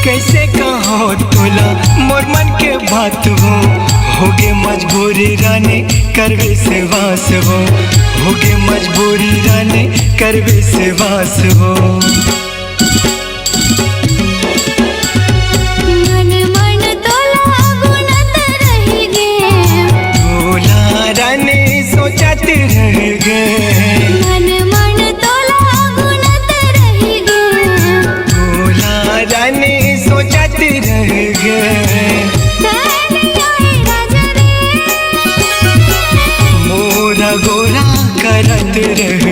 कैसे कहो तोला मोर मन के बात होगे मजबूरी रानी करवे से वास होगे मजबूरी रानी करवे से वास मन मन तोला गुनत रह गे, तोला रानी सोचत रह गे, मन मन तोला गुनत रह गे, तोला रानी सोचत रह गे। मोरा गोरा करत रह